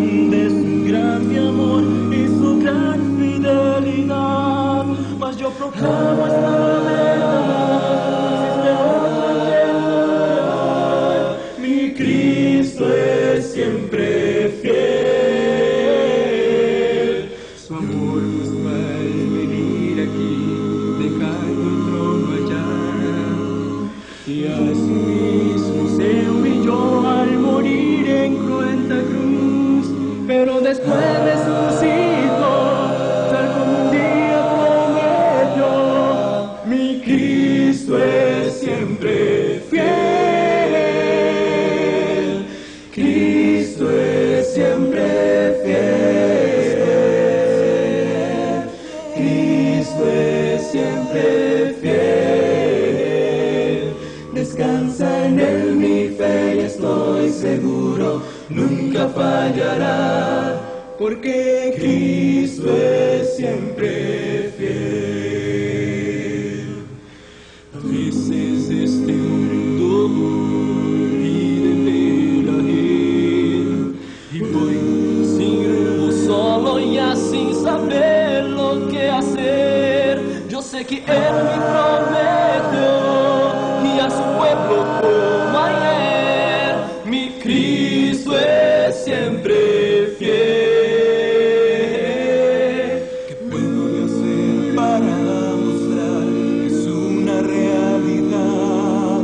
grande es su grande amor y su gran fidelidad. Mas yo proclamo esta verdad, mi Cristo es siempre fiel. Su amor nos va a venir aquí, dejando el trono allá. Y asimismo se humilló al morir en cruenta cruz, pero después resucitó, tal como un día prometió. Mi Cristo es siempre fiel. Cristo es siempre fiel. Cristo es siempre fiel. Descansa en él mi fe y estoy seguro, nunca fallará, porque Cristo es siempre fiel. A veces este mundo pide de la gente y voy sin rumbo, solo ya sin saber lo que hacer. Yo sé que él me prometió y a su pueblo como ayer, mi Cristo es siempre fiel. ¿Qué puedo yo hacer para mostrar que es una realidad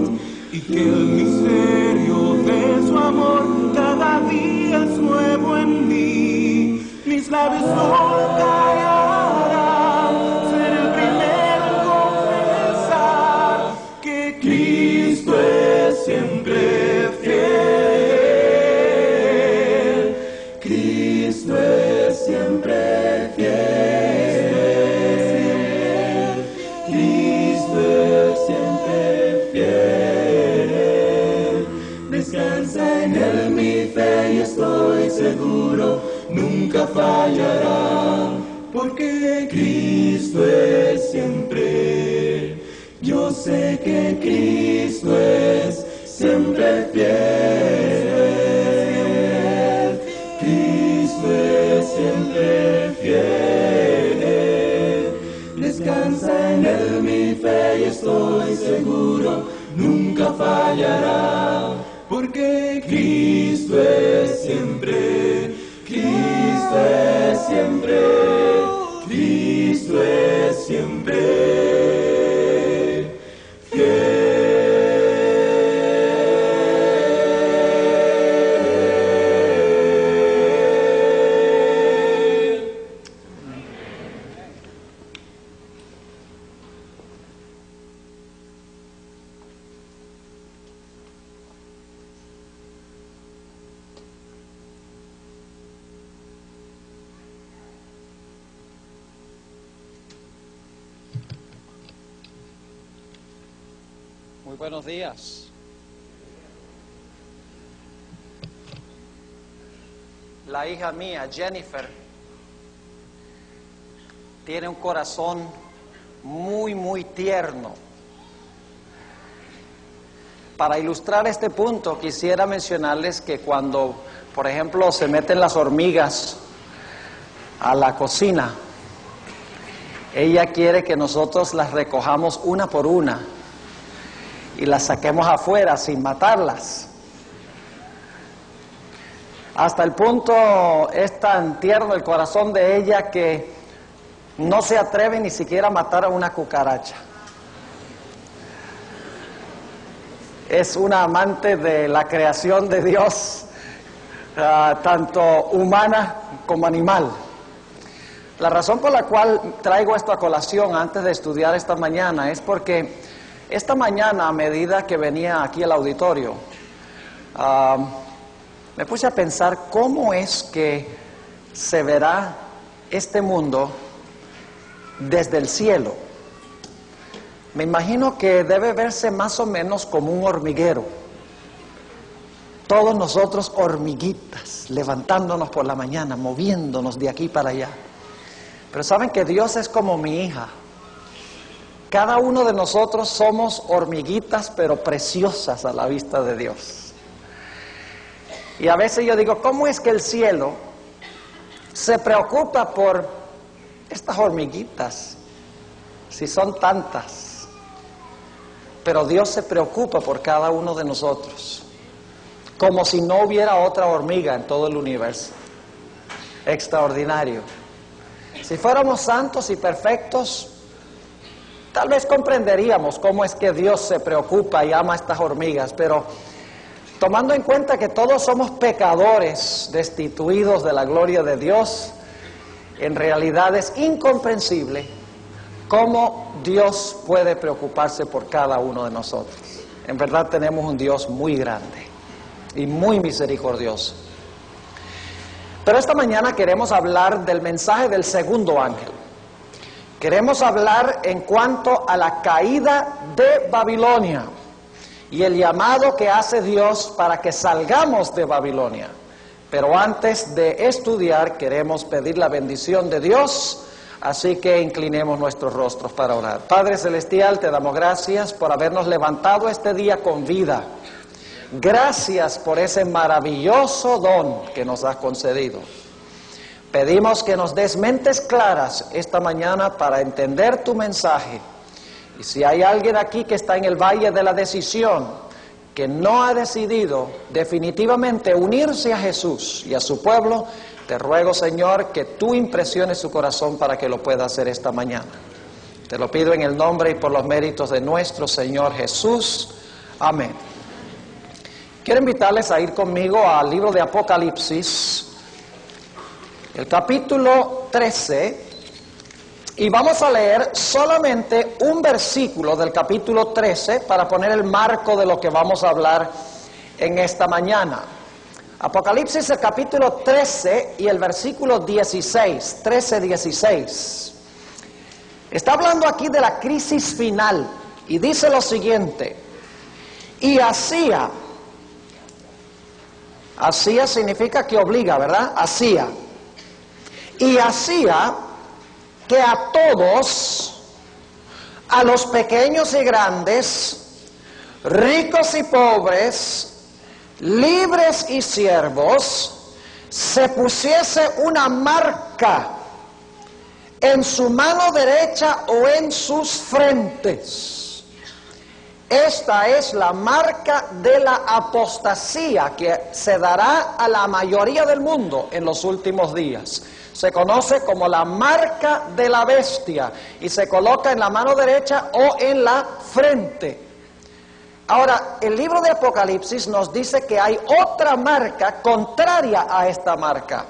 y que el misterio de su amor cada día es nuevo en mí? Mis labios nunca hallarán ser el primero en confesar que Cristo es siempre fiel. Cristo es siempre fiel. Cristo es siempre fiel. Descansa en él mi fe y estoy seguro, nunca fallará, porque Cristo es siempre. Yo sé que Cristo es siempre fiel. Cristo es siempre fiel. Descansa en él mi fe y estoy seguro, nunca fallará, porque Cristo es siempre. Cristo es siempre. Cristo es siempre. Muy buenos días. La hija mía, Jennifer, tiene un corazón muy tierno. Para ilustrar este punto, quisiera mencionarles que cuando, por ejemplo, se meten las hormigas a la cocina, ella quiere que nosotros las recojamos una por una y las saquemos afuera sin matarlas. Hasta el punto es tan tierno el corazón de ella que no se atreve ni siquiera a matar a una cucaracha. Es una amante de la creación de Dios, tanto humana como animal. La razón por la cual traigo esto a colación antes de estudiar esta mañana es porque esta mañana, a medida que venía aquí al auditorio, me puse a pensar cómo es que se verá este mundo desde el cielo. Me imagino que debe verse más o menos como un hormiguero. Todos nosotros hormiguitas, levantándonos por la mañana, moviéndonos de aquí para allá. Pero saben que Dios es como mi hija. Cada uno de nosotros somos hormiguitas, pero preciosas a la vista de Dios. Y a veces yo digo, ¿cómo es que el cielo se preocupa por estas hormiguitas, si son tantas. Pero Dios se preocupa por cada uno de nosotros, como si no hubiera otra hormiga en todo el universo. Extraordinario. Si fuéramos santos y perfectos, tal vez comprenderíamos cómo es que Dios se preocupa y ama a estas hormigas, pero tomando en cuenta que todos somos pecadores, destituidos de la gloria de Dios, en realidad es incomprensible cómo Dios puede preocuparse por cada uno de nosotros. En verdad tenemos un Dios muy grande y muy misericordioso. Pero esta mañana queremos hablar del mensaje del segundo ángel. Queremos hablar en cuanto a la caída de Babilonia y el llamado que hace Dios para que salgamos de Babilonia. Pero antes de estudiar, queremos pedir la bendición de Dios, así que inclinemos nuestros rostros para orar. Padre Celestial, te damos gracias por habernos levantado este día con vida. Gracias por ese maravilloso don que nos has concedido. Pedimos que nos des mentes claras esta mañana para entender tu mensaje. Y si hay alguien aquí que está en el valle de la decisión, que no ha decidido definitivamente unirse a Jesús y a su pueblo, te ruego, Señor, que tú impresiones su corazón para que lo pueda hacer esta mañana. Te lo pido en el nombre y por los méritos de nuestro Señor Jesús. Amén. Quiero invitarles a ir conmigo al libro de Apocalipsis, el capítulo 13, y vamos a leer solamente un versículo del capítulo 13 para poner el marco de lo que vamos a hablar en esta mañana. Apocalipsis, el capítulo 13 y el versículo 16, 13-16. Está hablando aquí de la crisis final y dice lo siguiente: y hacía significa que obliga, ¿verdad? Y hacía que a todos, a los pequeños y grandes, ricos y pobres, libres y siervos, se pusiese una marca en su mano derecha o en sus frentes. Esta es la marca de la apostasía que se dará a la mayoría del mundo en los últimos días. Se conoce como la marca de la bestia y se coloca en la mano derecha o en la frente. Ahora, el libro de Apocalipsis nos dice que hay otra marca contraria a esta marca.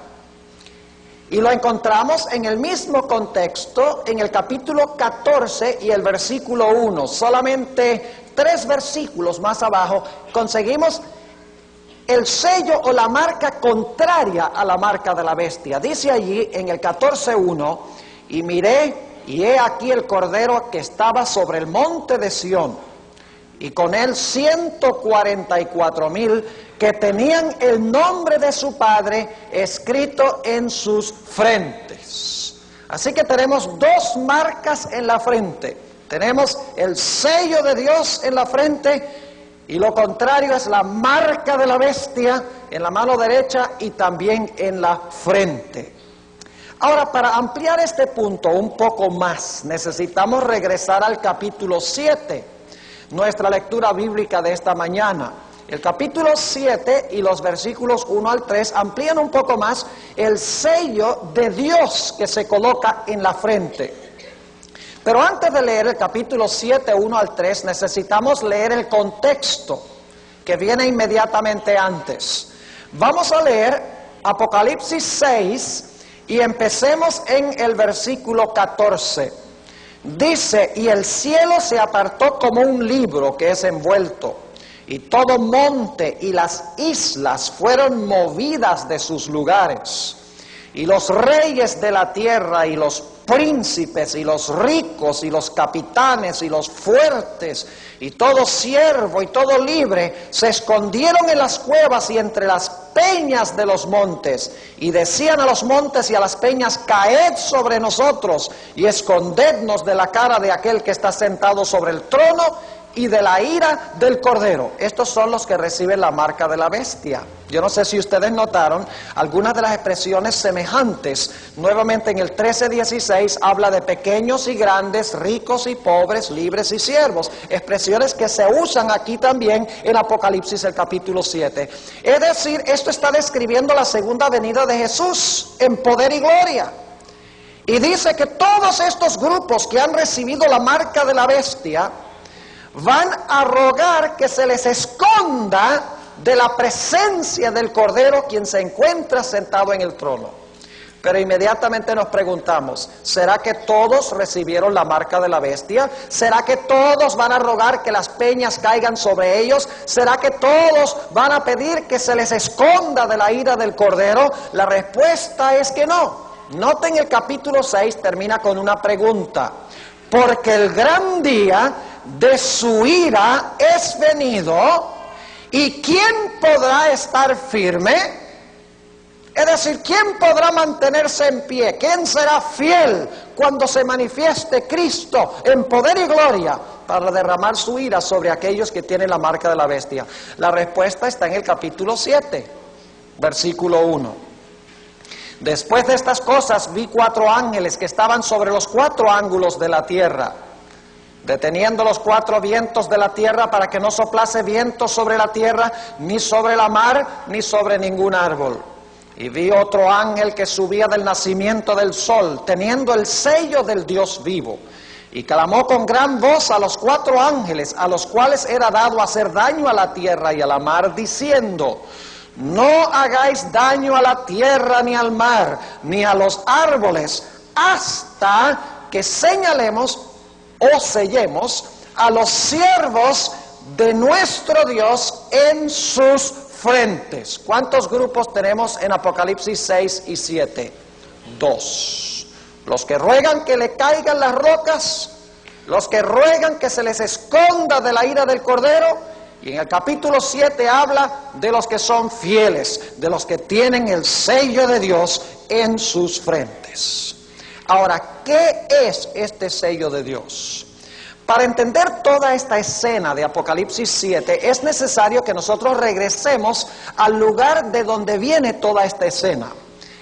Y lo encontramos en el mismo contexto, en el capítulo 14 y el versículo 1. Solamente 3 versículos más abajo conseguimos el sello o la marca contraria a la marca de la bestia. Dice allí en el 14:1: y miré, y he aquí el Cordero que estaba sobre el monte de Sión, y con él 144,000 que tenían el nombre de su Padre escrito en sus frentes. Así que tenemos 2 marcas en la frente. Tenemos el sello de Dios en la frente, y lo contrario es la marca de la bestia en la mano derecha y también en la frente. Ahora, para ampliar este punto un poco más, necesitamos regresar al capítulo 7, nuestra lectura bíblica de esta mañana. El capítulo 7 y los versículos 1 al 3 amplían un poco más el sello de Dios que se coloca en la frente. Pero antes de leer el capítulo 7, 1 al 3, necesitamos leer el contexto que viene inmediatamente antes. Vamos a leer Apocalipsis 6 y empecemos en el versículo 14. Dice: y el cielo se apartó como un libro que es envuelto, y todo monte y las islas fueron movidas de sus lugares. Y los reyes de la tierra y los príncipes y los ricos y los capitanes y los fuertes y todo siervo y todo libre se escondieron en las cuevas y entre las peñas de los montes, y decían a los montes y a las peñas: caed sobre nosotros y escondednos de la cara de aquel que está sentado sobre el trono y de la ira del Cordero. Estos son los que reciben la marca de la bestia. Yo no sé si ustedes notaron algunas de las expresiones semejantes. Nuevamente en el 13:16 habla de pequeños y grandes, ricos y pobres, libres y siervos. Expresiones que se usan aquí también en Apocalipsis el capítulo 7. Es decir, esto está describiendo la segunda venida de Jesús en poder y gloria. Y dice que todos estos grupos que han recibido la marca de la bestia van a rogar que se les esconda de la presencia del Cordero, quien se encuentra sentado en el trono. Pero inmediatamente nos preguntamos, ¿será que todos recibieron la marca de la bestia? ¿Será que todos van a rogar que las peñas caigan sobre ellos? ¿Será que todos van a pedir que se les esconda de la ira del Cordero? La respuesta es que no. Noten el capítulo 6 termina con una pregunta. Porque el gran día de su ira es venido, ¿y quién podrá estar firme? Es decir, ¿quién podrá mantenerse en pie? ¿Quién será fiel cuando se manifieste Cristo en poder y gloria para derramar su ira sobre aquellos que tienen la marca de la bestia? La respuesta está en el capítulo 7, versículo 1. Después de estas cosas vi 4 ángeles que estaban sobre los 4 ángulos de la tierra, deteniendo los 4 vientos de la tierra para que no soplase viento sobre la tierra, ni sobre la mar, ni sobre ningún árbol. Y vi otro ángel que subía del nacimiento del sol, teniendo el sello del Dios vivo, y clamó con gran voz a los 4 ángeles, a los cuales era dado hacer daño a la tierra y a la mar, diciendo: no hagáis daño a la tierra, ni al mar, ni a los árboles, hasta que señalemos o sellemos a los siervos de nuestro Dios en sus frentes. ¿Cuántos grupos tenemos en Apocalipsis 6 y 7? 2. Los que ruegan que le caigan las rocas, los que ruegan que se les esconda de la ira del Cordero. Y en el capítulo 7 habla de los que son fieles, de los que tienen el sello de Dios en sus frentes. Ahora, ¿qué es este sello de Dios? Para entender toda esta escena de Apocalipsis 7, es necesario que nosotros regresemos al lugar de donde viene toda esta escena.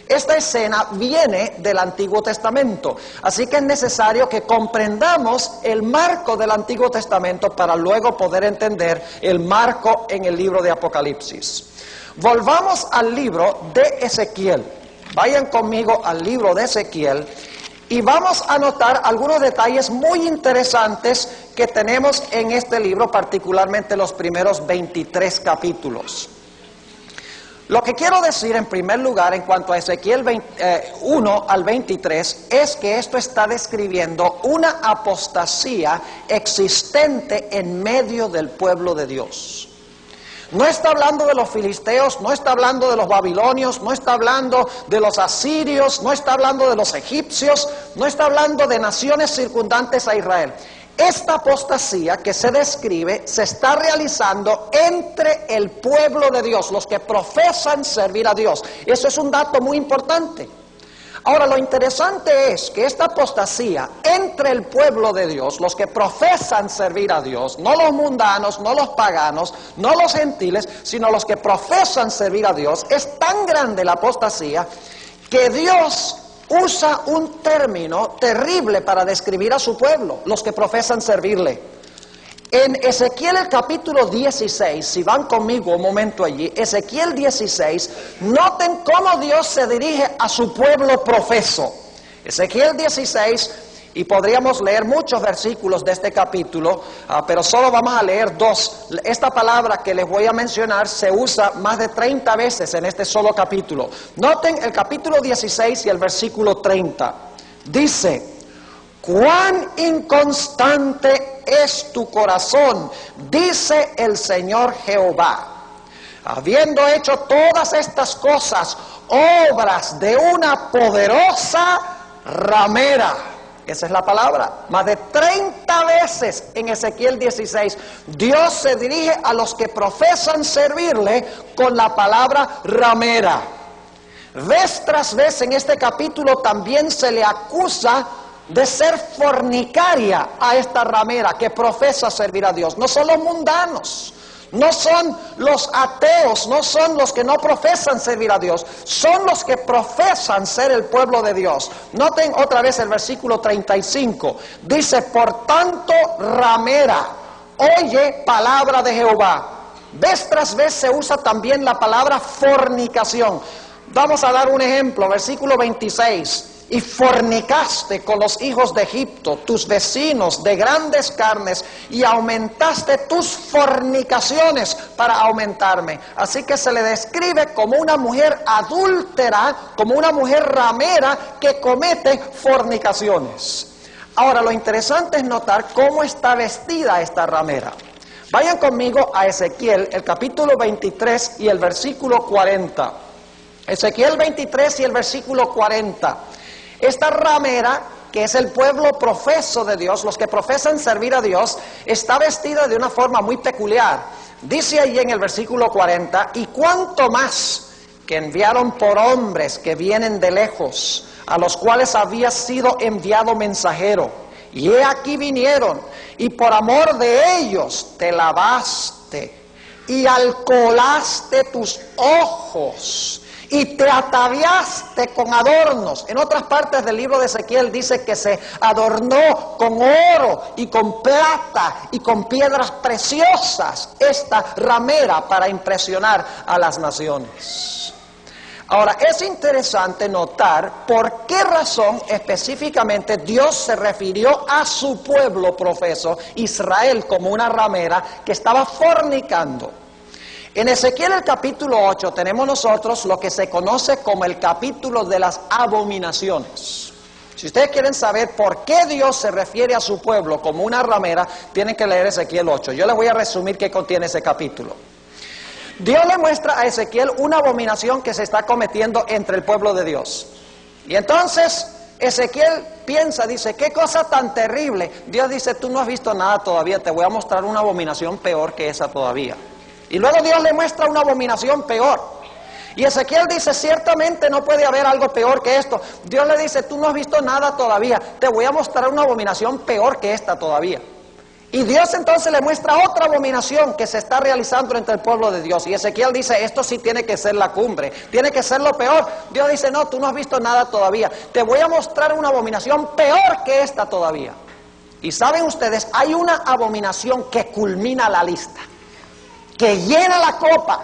Esta escena viene del Antiguo Testamento, así que es necesario que comprendamos el marco del Antiguo Testamento para luego poder entender el marco en el libro de Apocalipsis. Volvamos al libro de Ezequiel. Vayan conmigo al libro de Ezequiel y vamos a notar algunos detalles muy interesantes que tenemos en este libro, particularmente los primeros 23 capítulos. Lo que quiero decir en primer lugar en cuanto a Ezequiel 1 al 23 es que esto está describiendo una apostasía existente en medio del pueblo de Dios. No está hablando de los filisteos, no está hablando de los babilonios, no está hablando de los asirios, no está hablando de los egipcios, no está hablando de naciones circundantes a Israel. Esta apostasía que se describe se está realizando entre el pueblo de Dios, los que profesan servir a Dios. Eso es un dato muy importante. Ahora, lo interesante es que esta apostasía entre el pueblo de Dios, los que profesan servir a Dios, no los mundanos, no los paganos, no los gentiles, sino los que profesan servir a Dios, es tan grande la apostasía que Dios usa un término terrible para describir a su pueblo, los que profesan servirle. En Ezequiel el capítulo 16, si van conmigo un momento allí, Ezequiel 16, noten cómo Dios se dirige a su pueblo profeso. Ezequiel 16, y podríamos leer muchos versículos de este capítulo, pero solo vamos a leer 2. Esta palabra que les voy a mencionar se usa más de 30 veces en este solo capítulo. Noten el capítulo 16 y el versículo 30. Dice: cuán inconstante es tu corazón, dice el Señor Jehová. Habiendo hecho todas estas cosas, obras de una poderosa ramera. Esa es la palabra. Más de 30 veces en Ezequiel 16, Dios se dirige a los que profesan servirle con la palabra ramera. Vez tras vez en este capítulo también se le acusa de ser fornicaria a esta ramera que profesa servir a Dios. No son los mundanos, no son los ateos, no son los que no profesan servir a Dios, son los que profesan ser el pueblo de Dios. Noten otra vez el versículo 35, dice: por tanto, ramera, oye palabra de Jehová. Vez tras vez se usa también la palabra fornicación. Vamos a dar un ejemplo, versículo 26. Y fornicaste con los hijos de Egipto, tus vecinos de grandes carnes, y aumentaste tus fornicaciones para aumentarme. Así que se le describe como una mujer adúltera, como una mujer ramera que comete fornicaciones. Ahora, lo interesante es notar cómo está vestida esta ramera. Vayan conmigo a Ezequiel, el capítulo 23 y el versículo 40. Ezequiel 23 y el versículo 40. Esta ramera, que es el pueblo profeso de Dios, los que profesan servir a Dios, está vestida de una forma muy peculiar. Dice allí en el versículo 40, y cuánto más que enviaron por hombres que vienen de lejos, a los cuales había sido enviado mensajero. Y he aquí vinieron, y por amor de ellos te lavaste, y alcoholaste tus ojos, y te ataviaste con adornos. En otras partes del libro de Ezequiel dice que se adornó con oro y con plata y con piedras preciosas esta ramera para impresionar a las naciones. Ahora, es interesante notar por qué razón específicamente Dios se refirió a su pueblo profeso, Israel, como una ramera que estaba fornicando. En Ezequiel el capítulo 8 tenemos nosotros lo que se conoce como el capítulo de las abominaciones. Si ustedes quieren saber por qué Dios se refiere a su pueblo como una ramera, tienen que leer Ezequiel 8. Yo les voy a resumir qué contiene ese capítulo. Dios le muestra a Ezequiel una abominación que se está cometiendo entre el pueblo de Dios. Y entonces Ezequiel piensa, dice, qué cosa tan terrible. Dios dice, tú no has visto nada todavía, te voy a mostrar una abominación peor que esa todavía. Y luego Dios le muestra una abominación peor. Y Ezequiel dice, ciertamente no puede haber algo peor que esto. Dios le dice, tú no has visto nada todavía, te voy a mostrar una abominación peor que esta todavía. Y Dios entonces le muestra otra abominación que se está realizando entre el pueblo de Dios. Y Ezequiel dice, esto sí tiene que ser la cumbre, tiene que ser lo peor. Dios dice, no, tú no has visto nada todavía, te voy a mostrar una abominación peor que esta todavía. Y saben ustedes, hay una abominación que culmina la lista, que llena la copa,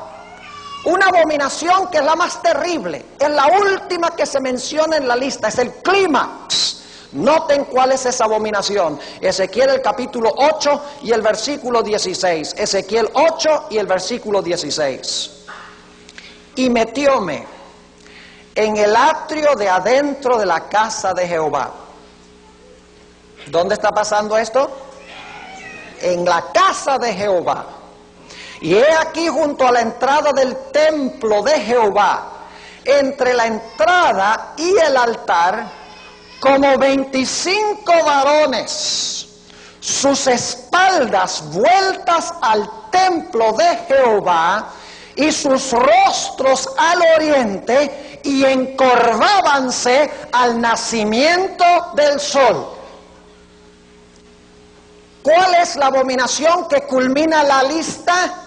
una abominación que es la más terrible, es la última que se menciona en la lista, es el clímax. Noten cuál es esa abominación. Ezequiel el capítulo 8 y el versículo 16. Ezequiel 8 y el versículo 16. Y metióme en el atrio de adentro de la casa de Jehová. ¿Dónde está pasando esto? En la casa de Jehová. Y he aquí junto a la entrada del templo de Jehová, entre la entrada y el altar, como 25 varones, sus espaldas vueltas al templo de Jehová y sus rostros al oriente, y encorvábanse al nacimiento del sol. ¿Cuál es la abominación que culmina la lista?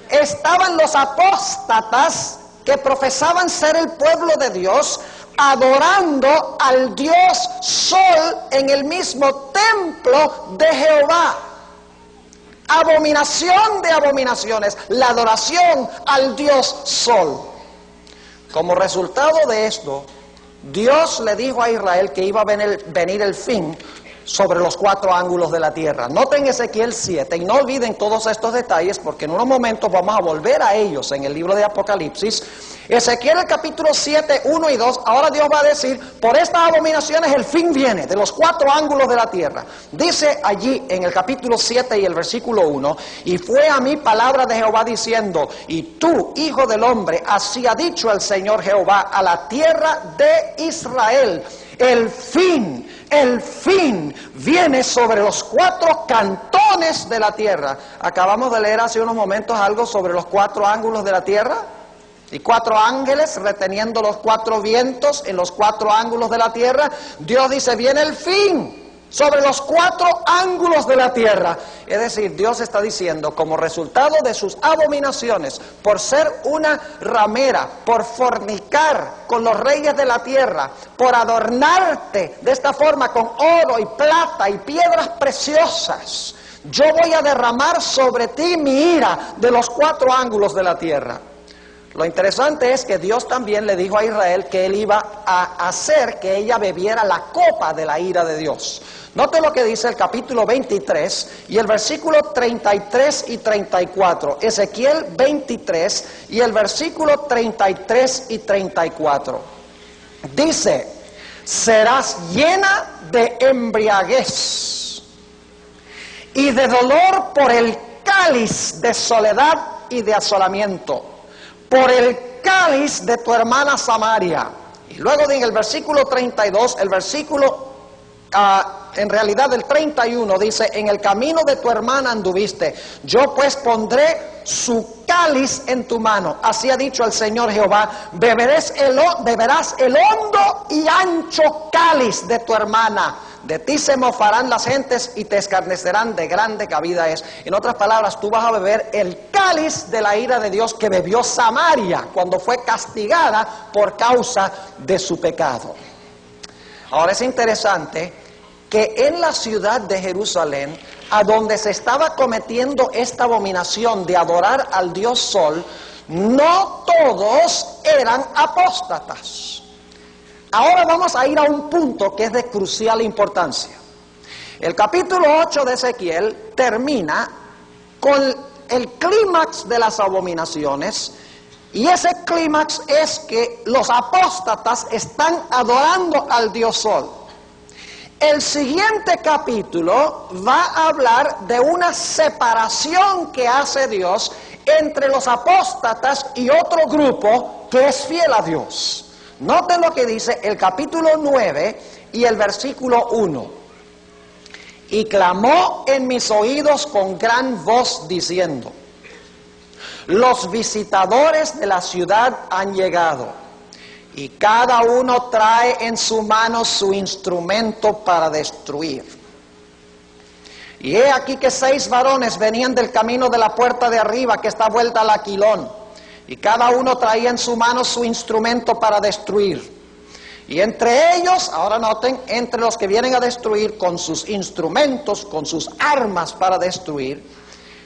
Estaban los apóstatas que profesaban ser el pueblo de Dios, adorando al Dios Sol en el mismo templo de Jehová. Abominación de abominaciones, la adoración al Dios Sol. Como resultado de esto, Dios le dijo a Israel que iba a venir el fin sobre los 4 ángulos de la tierra. Noten Ezequiel 7 y no olviden todos estos detalles, porque en unos momentos vamos a volver a ellos en el libro de Apocalipsis. Ezequiel el capítulo 7, 1 y 2, ahora Dios va a decir, por estas abominaciones el fin viene, de los 4 ángulos de la tierra. Dice allí en el capítulo 7 y el versículo 1, y fue a mí palabra de Jehová diciendo, y tú, hijo del hombre, así ha dicho el Señor Jehová a la tierra de Israel, el fin viene sobre los 4 cantones de la tierra. Acabamos de leer hace unos momentos algo sobre los 4 ángulos de la tierra. y 4 ángeles reteniendo los 4 vientos en los 4 ángulos de la tierra. Dios dice, viene el fin sobre los 4 ángulos de la tierra. Es decir, Dios está diciendo, como resultado de sus abominaciones, por ser una ramera, por fornicar con los reyes de la tierra, por adornarte de esta forma con oro y plata y piedras preciosas, yo voy a derramar sobre ti mi ira de los 4 ángulos de la tierra. Lo interesante es que Dios también le dijo a Israel que Él iba a hacer que ella bebiera la copa de la ira de Dios. Note lo que dice el capítulo 23 y el versículo 33 y 34. Ezequiel 23 y el versículo 33 y 34. Dice, serás llena de embriaguez y de dolor por el cáliz de soledad y de asolamiento, por el cáliz de tu hermana Samaria. Y luego en el versículo 32, el versículo en realidad el 31 dice, en el camino de tu hermana anduviste, yo pues pondré su cáliz en tu mano, así ha dicho el Señor Jehová, beberás el hondo y ancho cáliz de tu hermana, de ti se mofarán las gentes y te escarnecerán de grande cabida es. En otras palabras, tú vas a beber el cáliz de la ira de Dios que bebió Samaria cuando fue castigada por causa de su pecado. Ahora es interesante que en la ciudad de Jerusalén, a donde se estaba cometiendo esta abominación de adorar al Dios Sol, no todos eran apóstatas. Ahora vamos a ir a un punto que es de crucial importancia. El capítulo 8 de Ezequiel termina con el clímax de las abominaciones, y ese clímax es que los apóstatas están adorando al Dios Sol. El siguiente capítulo va a hablar de una separación que hace Dios entre los apóstatas y otro grupo que es fiel a Dios. Noten lo que dice el capítulo 9 y el versículo 1. Y clamó en mis oídos con gran voz diciendo, los visitadores de la ciudad han llegado, y cada uno trae en su mano su instrumento para destruir. Y he aquí que 6 varones venían del camino de la puerta de arriba, que está vuelta al Aquilón, y cada uno traía en su mano su instrumento para destruir. Y entre ellos, ahora noten, entre los que vienen a destruir con sus instrumentos, con sus armas para destruir,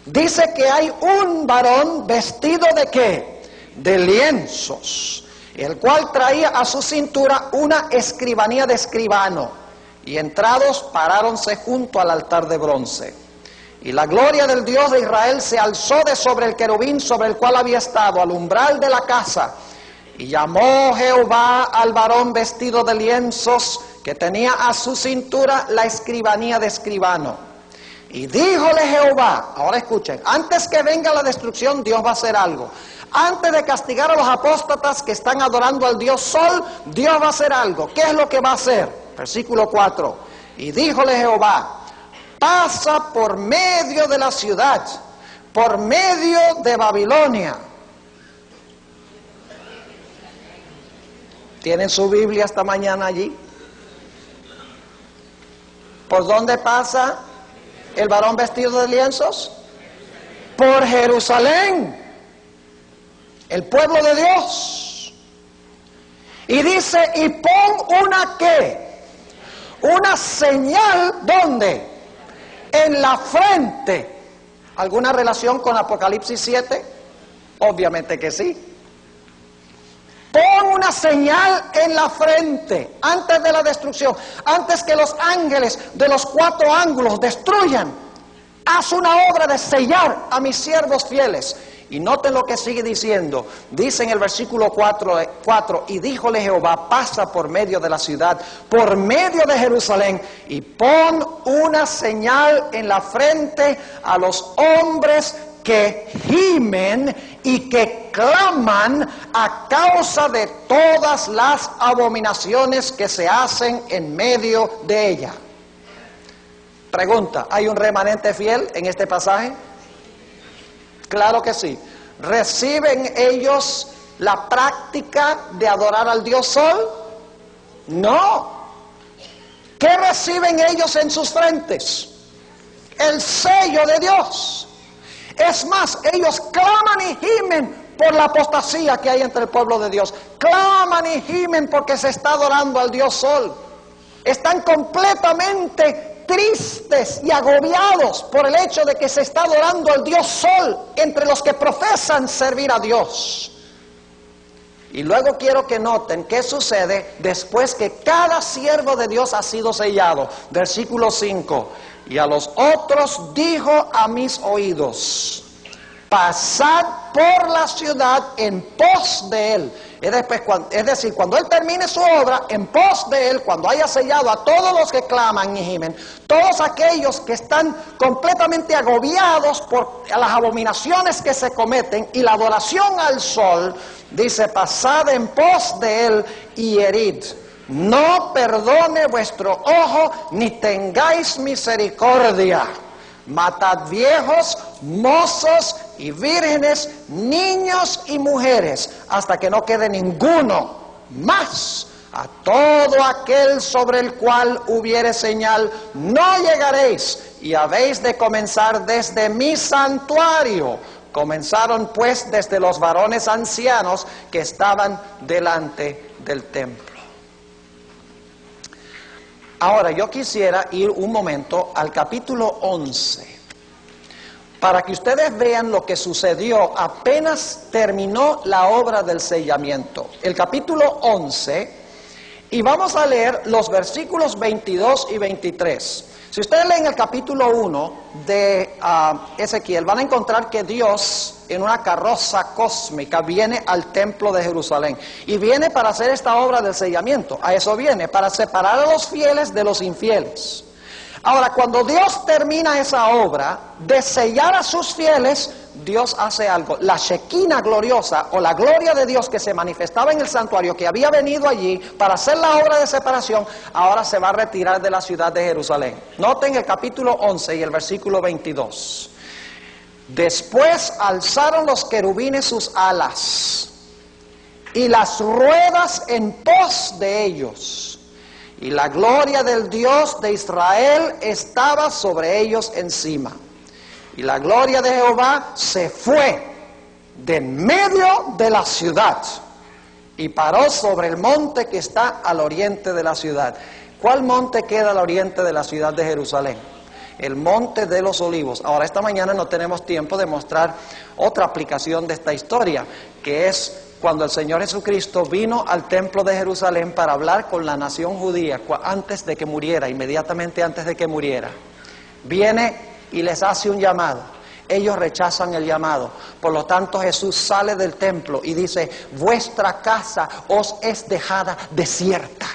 dice que hay un varón vestido ¿de qué? De lienzos, el cual traía a su cintura una escribanía de escribano, y entrados paráronse junto al altar de bronce. Y la gloria del Dios de Israel se alzó de sobre el querubín sobre el cual había estado, al umbral de la casa, y llamó Jehová al varón vestido de lienzos, que tenía a su cintura la escribanía de escribano. Y díjole Jehová, ahora escuchen, antes que venga la destrucción, Dios va a hacer algo. Antes de castigar a los apóstatas que están adorando al Dios Sol, Dios va a hacer algo. ¿Qué es lo que va a hacer? Versículo 4. Y díjole Jehová, pasa por medio de la ciudad, por medio de Babilonia. ¿Tienen su Biblia esta mañana allí? ¿Por dónde pasa el varón vestido de lienzos? Por Jerusalén, el pueblo de Dios. Y dice, y pon una ¿qué? Una señal, ¿dónde? En la frente. ¿Alguna relación con Apocalipsis 7? Obviamente que sí. Pon una señal en la frente antes de la destrucción, antes que los ángeles de los 4 ángulos destruyan. Haz una obra de sellar a mis siervos fieles. Y noten lo que sigue diciendo. Dice en el versículo 4, y díjole Jehová, pasa por medio de la ciudad, por medio de Jerusalén, y pon una señal en la frente a los hombres que gimen y que claman a causa de todas las abominaciones que se hacen en medio de ella. Pregunta, ¿hay un remanente fiel en este pasaje? Claro que sí. ¿Reciben ellos la práctica de adorar al Dios Sol? No. ¿Qué reciben ellos en sus frentes? El sello de Dios. Es más, ellos claman y gimen por la apostasía que hay entre el pueblo de Dios. Claman y gimen porque se está adorando al Dios Sol. Están completamente tristes y agobiados por el hecho de que se está adorando al Dios Sol entre los que profesan servir a Dios. Y luego quiero que noten qué sucede después que cada siervo de Dios ha sido sellado. Versículo 5. Y a los otros dijo a mis oídos: pasad por la ciudad en pos de él. Es decir, cuando él termine su obra, en pos de él, cuando haya sellado a todos los que claman y gimen, todos aquellos que están completamente agobiados por las abominaciones que se cometen y la adoración al sol, dice: pasad en pos de él y herid. No perdone vuestro ojo, ni tengáis misericordia. Matad viejos, mozos y vírgenes, niños y mujeres, hasta que no quede ninguno más. A todo aquel sobre el cual hubiere señal, no llegaréis, y habéis de comenzar desde mi santuario. Comenzaron pues desde los varones ancianos que estaban delante del templo. Ahora yo quisiera ir un momento al capítulo 11, para que ustedes vean lo que sucedió apenas terminó la obra del sellamiento. El capítulo 11, y vamos a leer los versículos 22 y 23. Si ustedes leen el capítulo 1 de Ezequiel, van a encontrar que Dios en una carroza cósmica viene al templo de Jerusalén. Y viene para hacer esta obra del sellamiento. A eso viene, para separar a los fieles de los infieles. Ahora, cuando Dios termina esa obra de sellar a sus fieles, Dios hace algo. La Shekinah gloriosa, o la gloria de Dios que se manifestaba en el santuario, que había venido allí para hacer la obra de separación, ahora se va a retirar de la ciudad de Jerusalén. Noten el capítulo 11 y el versículo 22. Después alzaron los querubines sus alas, y las ruedas en pos de ellos. Y la gloria del Dios de Israel estaba sobre ellos encima. Y la gloria de Jehová se fue de en medio de la ciudad y paró sobre el monte que está al oriente de la ciudad. ¿Cuál monte queda al oriente de la ciudad de Jerusalén? El monte de los olivos. Ahora, esta mañana no tenemos tiempo de mostrar otra aplicación de esta historia, que es cuando el Señor Jesucristo vino al templo de Jerusalén para hablar con la nación judía antes de que muriera, inmediatamente antes de que muriera. Viene y les hace un llamado. Ellos rechazan el llamado. Por lo tanto, Jesús sale del templo y dice: vuestra casa os es dejada desierta.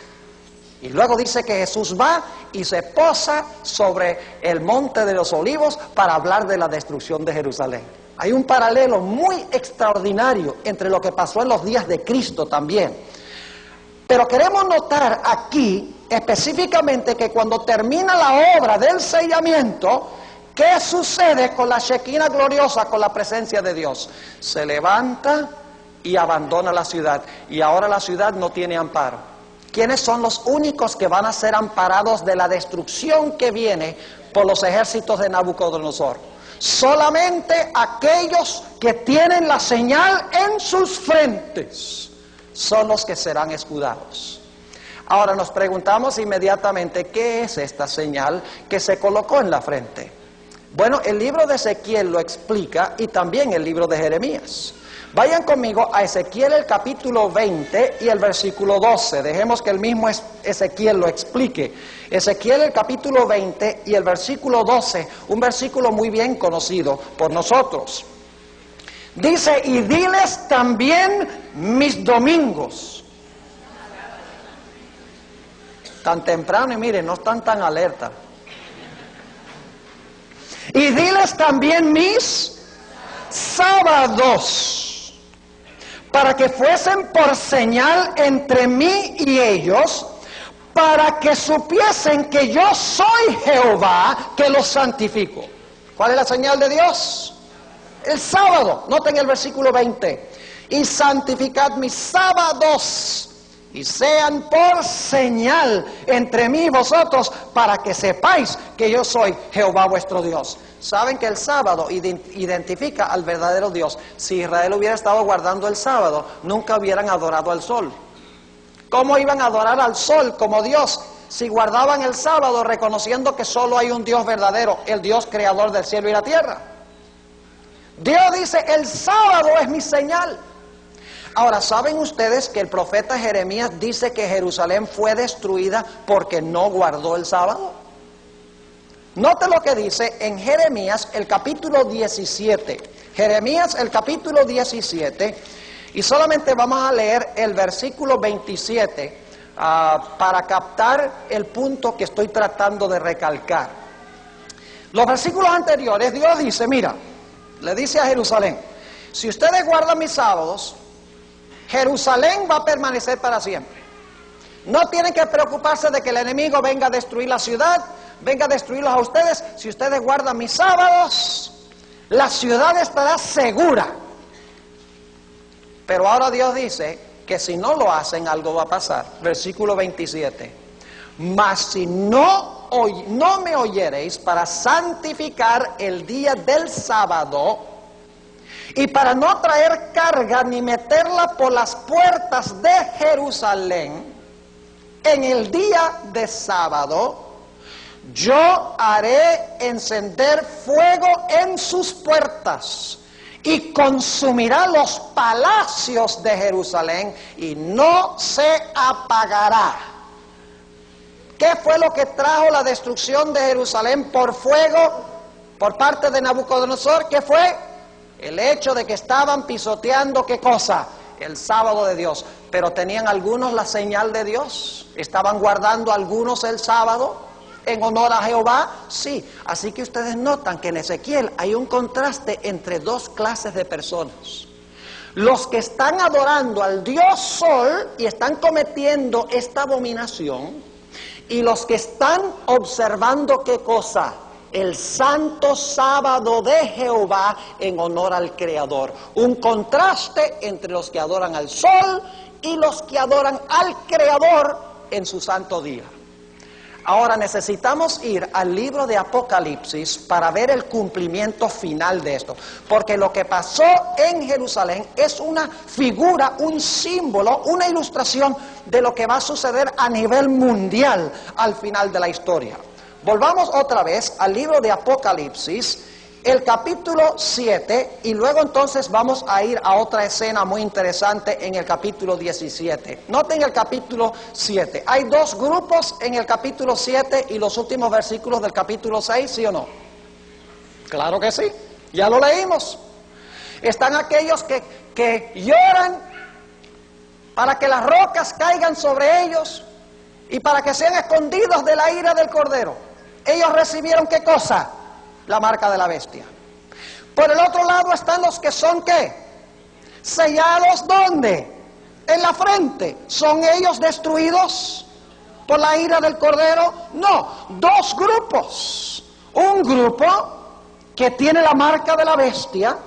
Y luego dice que Jesús va y se posa sobre el monte de los olivos para hablar de la destrucción de Jerusalén. Hay un paralelo muy extraordinario entre lo que pasó en los días de Cristo también. Pero queremos notar aquí específicamente que cuando termina la obra del sellamiento, ¿qué sucede con la Shekinah gloriosa, con la presencia de Dios? Se levanta y abandona la ciudad. Y ahora la ciudad no tiene amparo. ¿Quiénes son los únicos que van a ser amparados de la destrucción que viene por los ejércitos de Nabucodonosor? Solamente aquellos que tienen la señal en sus frentes son los que serán escudados. Ahora nos preguntamos inmediatamente, ¿qué es esta señal que se colocó en la frente? Bueno, el libro de Ezequiel lo explica y también el libro de Jeremías. Vayan conmigo a Ezequiel el capítulo 20 y el versículo 12. Dejemos que el mismo Ezequiel lo explique. Ezequiel el capítulo 20 y el versículo 12, un versículo muy bien conocido por nosotros. Dice: y diles también mis domingos. Tan temprano y miren, no están tan alerta. Y diles también mis sábados, para que fuesen por señal entre mí y ellos, para que supiesen que yo soy Jehová, que los santifico. ¿Cuál es la señal de Dios? El sábado. Noten el versículo 20. y santificad mis sábados, y sean por señal entre mí y vosotros, para que sepáis que yo soy Jehová vuestro Dios. Saben que el sábado identifica al verdadero Dios. Si Israel hubiera estado guardando el sábado, nunca hubieran adorado al sol. ¿Cómo iban a adorar al sol como Dios si guardaban el sábado reconociendo que solo hay un Dios verdadero, el Dios creador del cielo y la tierra? Dios dice, el sábado es mi señal. Ahora, ¿saben ustedes que el profeta Jeremías dice que Jerusalén fue destruida porque no guardó el sábado? Note lo que dice en Jeremías el capítulo 17. Jeremías el capítulo 17, y solamente vamos a leer el versículo 27 para captar el punto que estoy tratando de recalcar. Los versículos anteriores, Dios dice, mira, le dice a Jerusalén, si ustedes guardan mis sábados, Jerusalén va a permanecer para siempre. No tienen que preocuparse de que el enemigo venga a destruir la ciudad, venga a destruirlos a ustedes. Si ustedes guardan mis sábados, la ciudad estará segura. Pero ahora Dios dice que si no lo hacen, algo va a pasar. Versículo 27. Mas si no me oyereis para santificar el día del sábado, y para no traer carga ni meterla por las puertas de Jerusalén en el día de sábado, yo haré encender fuego en sus puertas y consumirá los palacios de Jerusalén y no se apagará. ¿Qué fue lo que trajo la destrucción de Jerusalén por fuego por parte de Nabucodonosor? ¿Qué fue? El hecho de que estaban pisoteando, ¿qué cosa? El sábado de Dios. Pero ¿tenían algunos la señal de Dios? ¿Estaban guardando algunos el sábado en honor a Jehová? Sí. Así que ustedes notan que en Ezequiel hay un contraste entre dos clases de personas. Los que están adorando al Dios Sol y están cometiendo esta abominación, y los que están observando, ¿qué cosa? El santo sábado de Jehová en honor al Creador. Un contraste entre los que adoran al sol y los que adoran al Creador en su santo día. Ahora necesitamos ir al libro de Apocalipsis para ver el cumplimiento final de esto. Porque lo que pasó en Jerusalén es una figura, un símbolo, una ilustración de lo que va a suceder a nivel mundial al final de la historia. Volvamos otra vez al libro de Apocalipsis, el capítulo 7, y luego entonces vamos a ir a otra escena muy interesante en el capítulo 17. Noten el capítulo 7. Hay dos grupos en el capítulo 7 y los últimos versículos del capítulo 6, ¿sí o no? Claro que sí, ya lo leímos. Están aquellos que lloran para que las rocas caigan sobre ellos y para que sean escondidos de la ira del Cordero. Ellos recibieron, ¿qué cosa? La marca de la bestia. Por el otro lado están los que son, ¿qué? Sellados, ¿dónde? En la frente. ¿Son ellos destruidos por la ira del Cordero? No, dos grupos. Un grupo que tiene la marca de la bestia,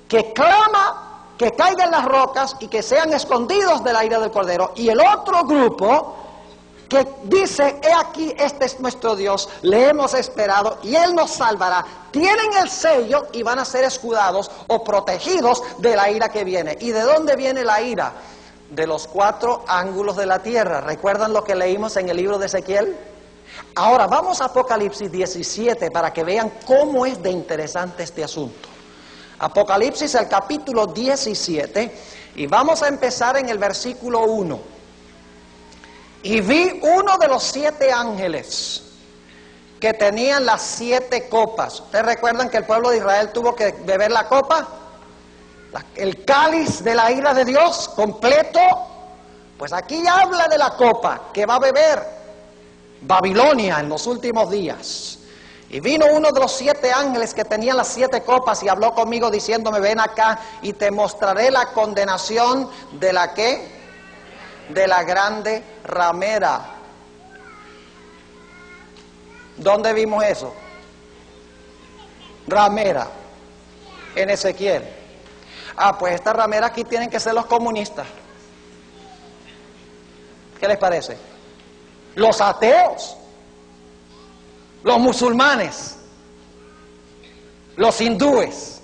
que clama que caigan las rocas y que sean escondidos de la ira del Cordero. Y el otro grupo que dice, he aquí, este es nuestro Dios, le hemos esperado y Él nos salvará. Tienen el sello y van a ser escudados o protegidos de la ira que viene. ¿Y de dónde viene la ira? De los cuatro ángulos de la tierra. ¿Recuerdan lo que leímos en el libro de Ezequiel? Ahora vamos a Apocalipsis 17 para que vean cómo es de interesante este asunto. Apocalipsis, el capítulo 17, y vamos a empezar en el versículo 1. Y vi uno de los 7 ángeles que tenían las 7 copas. ¿Ustedes recuerdan que el pueblo de Israel tuvo que beber la copa? El cáliz de la ira de Dios completo. Pues aquí ya habla de la copa que va a beber Babilonia en los últimos días. Y vino uno de los 7 ángeles que tenían las 7 copas y habló conmigo diciéndome, ven acá y te mostraré la condenación de la que... de la grande ramera. ¿Dónde vimos eso? Ramera, en Ezequiel. Pues esta ramera aquí tienen que ser los comunistas. ¿Qué les parece? Los ateos, los musulmanes, los hindúes,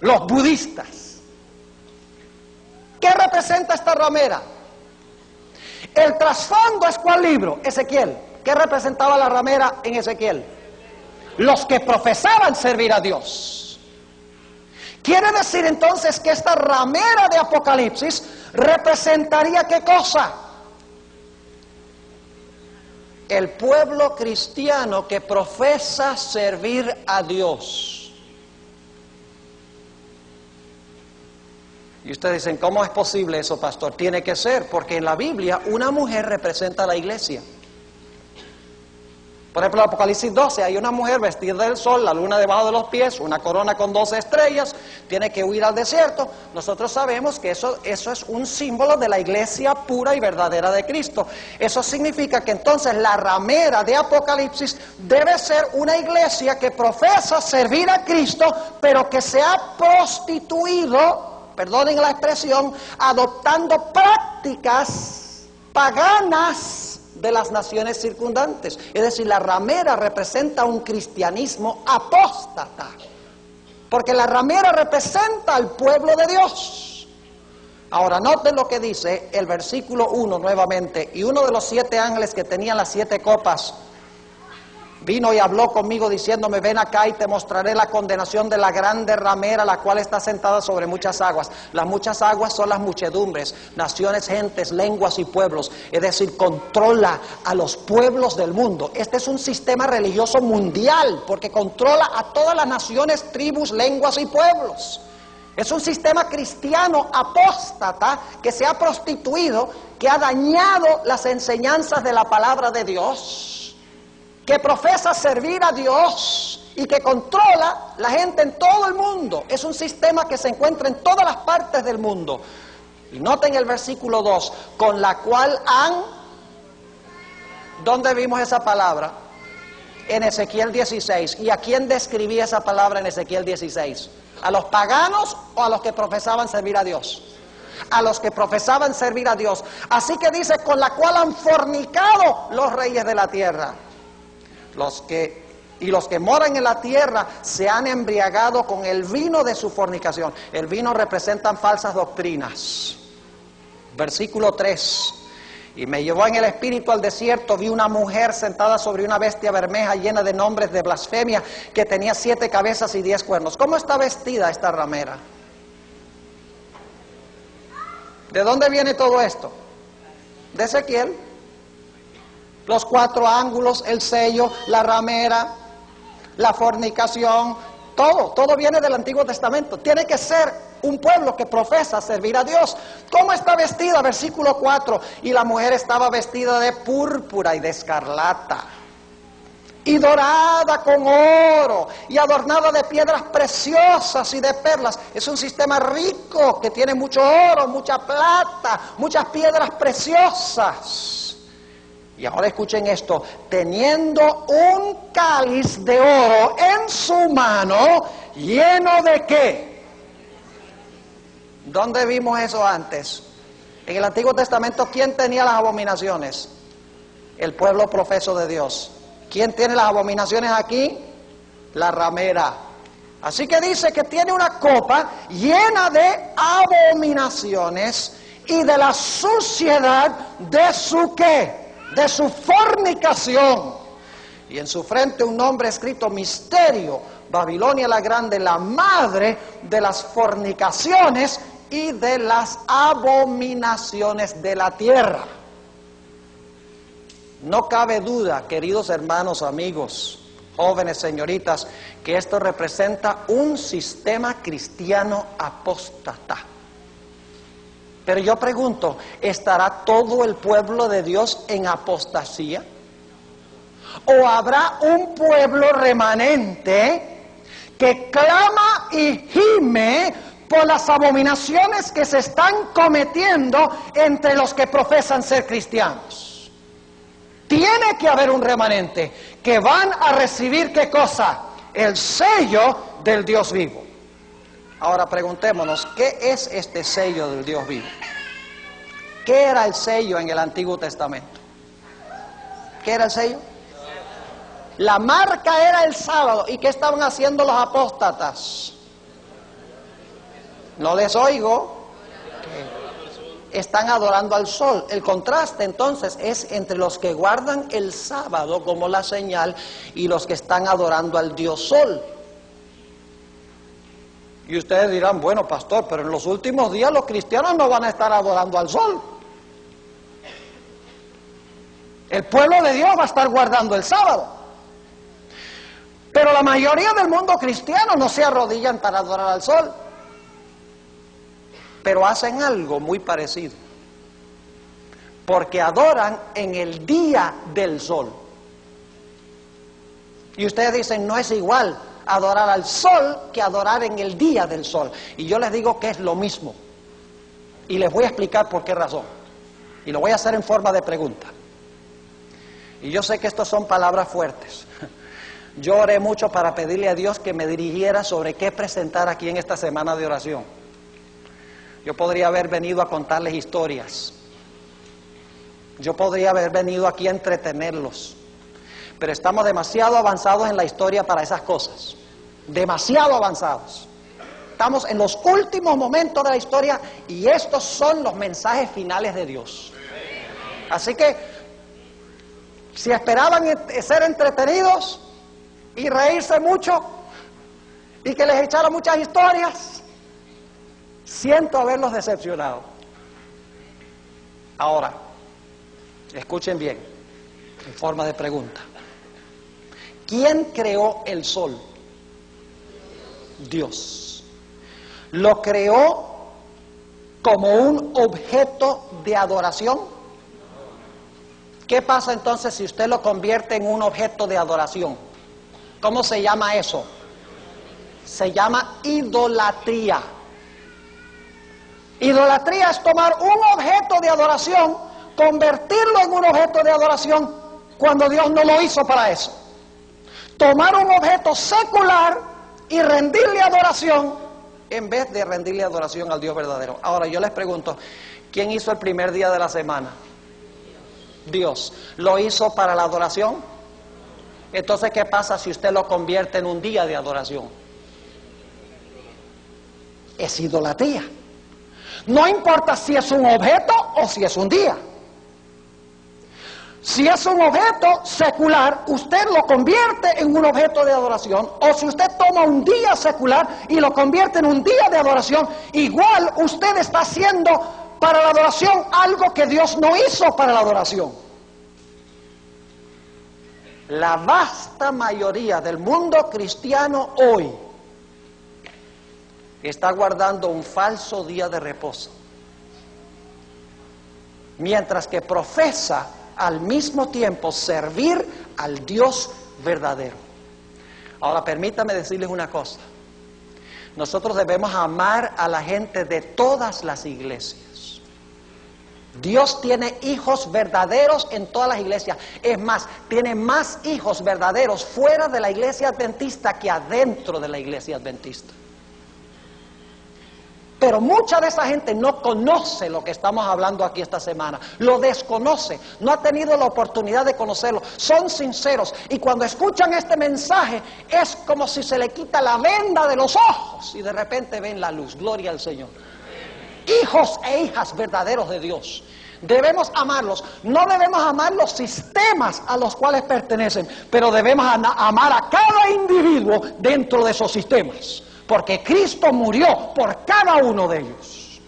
los budistas. ¿Qué representa esta ramera? El trasfondo es ¿cuál libro? Ezequiel. ¿Qué representaba la ramera en Ezequiel? Los que profesaban servir a Dios. Quiere decir entonces que esta ramera de Apocalipsis representaría ¿qué cosa? El pueblo cristiano que profesa servir a Dios. Y ustedes dicen, ¿cómo es posible eso, pastor? Tiene que ser, porque en la Biblia una mujer representa a la iglesia. Por ejemplo, en Apocalipsis 12 hay una mujer vestida del sol, la luna debajo de los pies, una corona con 12 estrellas, tiene que huir al desierto. Nosotros sabemos que eso es un símbolo de la iglesia pura y verdadera de Cristo. Eso significa que entonces la ramera de Apocalipsis debe ser una iglesia que profesa servir a Cristo, pero que se ha prostituido, perdonen la expresión, adoptando prácticas paganas de las naciones circundantes. Es decir, la ramera representa un cristianismo apóstata, porque la ramera representa al pueblo de Dios. Ahora noten lo que dice el versículo 1 nuevamente. Y uno de los 7 ángeles que tenían las 7 copas vino y habló conmigo diciéndome, ven acá y te mostraré la condenación de la grande ramera, la cual está sentada sobre muchas aguas. Las muchas aguas son las muchedumbres, naciones, gentes, lenguas y pueblos. Es decir, controla a los pueblos del mundo. Este es un sistema religioso mundial, porque controla a todas las naciones, tribus, lenguas y pueblos. Es un sistema cristiano apóstata que se ha prostituido, que ha dañado las enseñanzas de la palabra de Dios, que profesa servir a Dios y que controla la gente en todo el mundo. Es un sistema que se encuentra en todas las partes del mundo. Y noten el versículo 2, con la cual han... ¿Dónde vimos esa palabra? En Ezequiel 16. ¿Y a quién describía esa palabra en Ezequiel 16? ¿A los paganos o a los que profesaban servir a Dios? A los que profesaban servir a Dios. Así que dice, con la cual han fornicado los reyes de la tierra. Los que moran en la tierra se han embriagado con el vino de su fornicación. El vino representan falsas doctrinas. Versículo 3. Y me llevó en el espíritu al desierto, vi una mujer sentada sobre una bestia bermeja llena de nombres de blasfemia, que tenía 7 cabezas y 10 cuernos. ¿Cómo está vestida esta ramera? ¿De dónde viene todo esto? De Ezequiel. Los 4 ángulos, el sello, la ramera, la fornicación, todo viene del Antiguo Testamento. Tiene que ser un pueblo que profesa servir a Dios. ¿Cómo está vestida? Versículo 4. Y la mujer estaba vestida de púrpura y de escarlata, y dorada con oro, y adornada de piedras preciosas y de perlas. Es un sistema rico que tiene mucho oro, mucha plata, muchas piedras preciosas. Y ahora escuchen esto, teniendo un cáliz de oro en su mano, lleno de ¿qué? ¿Dónde vimos eso antes? En el Antiguo Testamento, ¿quién tenía las abominaciones? El pueblo profeso de Dios. ¿Quién tiene las abominaciones aquí? La ramera. Así que dice que tiene una copa llena de abominaciones y de la suciedad de su ¿qué? De su fornicación. Y en su frente un nombre escrito, Misterio, Babilonia la Grande, la madre de las fornicaciones y de las abominaciones de la tierra. No cabe duda, queridos hermanos, amigos, jóvenes, señoritas, que esto representa un sistema cristiano apóstata. Pero yo pregunto, ¿estará todo el pueblo de Dios en apostasía? ¿O habrá un pueblo remanente que clama y gime por las abominaciones que se están cometiendo entre los que profesan ser cristianos? Tiene que haber un remanente que van a recibir ¿qué cosa? El sello del Dios vivo. Ahora preguntémonos, ¿qué es este sello del Dios vivo? ¿Qué era el sello en el Antiguo Testamento? ¿Qué era el sello? La marca era el sábado. ¿Y qué estaban haciendo los apóstatas? No les oigo. Están adorando al sol. El contraste entonces es entre los que guardan el sábado como la señal y los que están adorando al Dios sol. Y ustedes dirán, bueno, pastor, pero en los últimos días los cristianos no van a estar adorando al sol. El pueblo de Dios va a estar guardando el sábado. Pero la mayoría del mundo cristiano no se arrodillan para adorar al sol. Pero hacen algo muy parecido. Porque adoran en el día del sol. Y ustedes dicen, no es igual adorar al sol que adorar en el día del sol. Y yo les digo que es lo mismo. Y les voy a explicar por qué razón. Y lo voy a hacer en forma de pregunta. Y yo sé que estas son palabras fuertes. Yo oré mucho para pedirle a Dios que me dirigiera sobre qué presentar aquí en esta semana de oración. Yo podría haber venido a contarles historias. Yo podría haber venido aquí a entretenerlos. Pero estamos demasiado avanzados en la historia para esas cosas. Demasiado avanzados. Estamos en los últimos momentos de la historia y estos son los mensajes finales de Dios. Así que, si esperaban ser entretenidos y reírse mucho y que les echara muchas historias, siento haberlos decepcionado. Ahora, escuchen bien, en forma de pregunta. ¿Quién creó el sol? Dios. ¿Lo creó como un objeto de adoración? ¿Qué pasa entonces si usted lo convierte en un objeto de adoración? ¿Cómo se llama eso? Se llama idolatría. Idolatría es tomar un objeto de adoración, convertirlo en un objeto de adoración cuando Dios no lo hizo para eso. Tomar un objeto secular y rendirle adoración en vez de rendirle adoración al Dios verdadero. Ahora yo les pregunto, ¿quién hizo el primer día de la semana? Dios. ¿Lo hizo para la adoración? Entonces, ¿qué pasa si usted lo convierte en un día de adoración? Es idolatría. No importa si es un objeto o si es un día. Si es un objeto secular, usted lo convierte en un objeto de adoración. O si usted toma un día secular y lo convierte en un día de adoración, igual usted está haciendo para la adoración algo que Dios no hizo para la adoración. La vasta mayoría del mundo cristiano hoy está guardando un falso día de reposo, mientras que profesa al mismo tiempo servir al Dios verdadero. Ahora permítame decirles una cosa. Nosotros debemos amar a la gente de todas las iglesias. Dios tiene hijos verdaderos en todas las iglesias. Es más, tiene más hijos verdaderos fuera de la iglesia adventista que adentro de la iglesia adventista. Pero mucha de esa gente no conoce lo que estamos hablando aquí esta semana. Lo desconoce, no ha tenido la oportunidad de conocerlo. Son sinceros y cuando escuchan este mensaje es como si se le quita la venda de los ojos y de repente ven la luz. Gloria al Señor. Hijos e hijas verdaderos de Dios. Debemos amarlos. No debemos amar los sistemas a los cuales pertenecen, pero debemos amar a cada individuo dentro de esos sistemas. Porque Cristo murió por cada uno de ellos.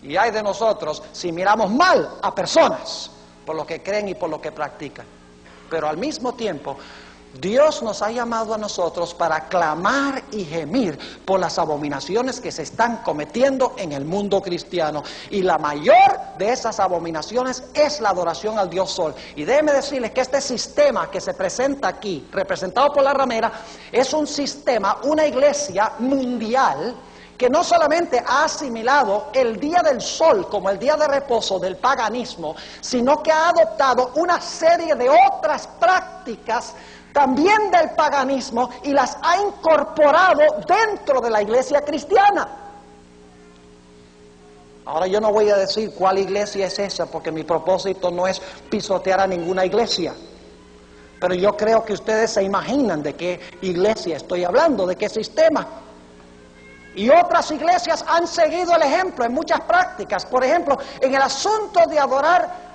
Y hay de nosotros si miramos mal a personas por lo que creen y por lo que practican. Pero al mismo tiempo, Dios nos ha llamado a nosotros para clamar y gemir por las abominaciones que se están cometiendo en el mundo cristiano. Y la mayor de esas abominaciones es la adoración al Dios Sol. Y déjenme decirles que este sistema que se presenta aquí, representado por la ramera, es un sistema, una iglesia mundial que no solamente ha asimilado el día del sol como el día de reposo del paganismo, sino que ha adoptado una serie de otras prácticas también del paganismo, y las ha incorporado dentro de la iglesia cristiana. Ahora yo no voy a decir cuál iglesia es esa, porque mi propósito no es pisotear a ninguna iglesia. Pero yo creo que ustedes se imaginan de qué iglesia estoy hablando, de qué sistema. Y otras iglesias han seguido el ejemplo en muchas prácticas. Por ejemplo, en el asunto de adorar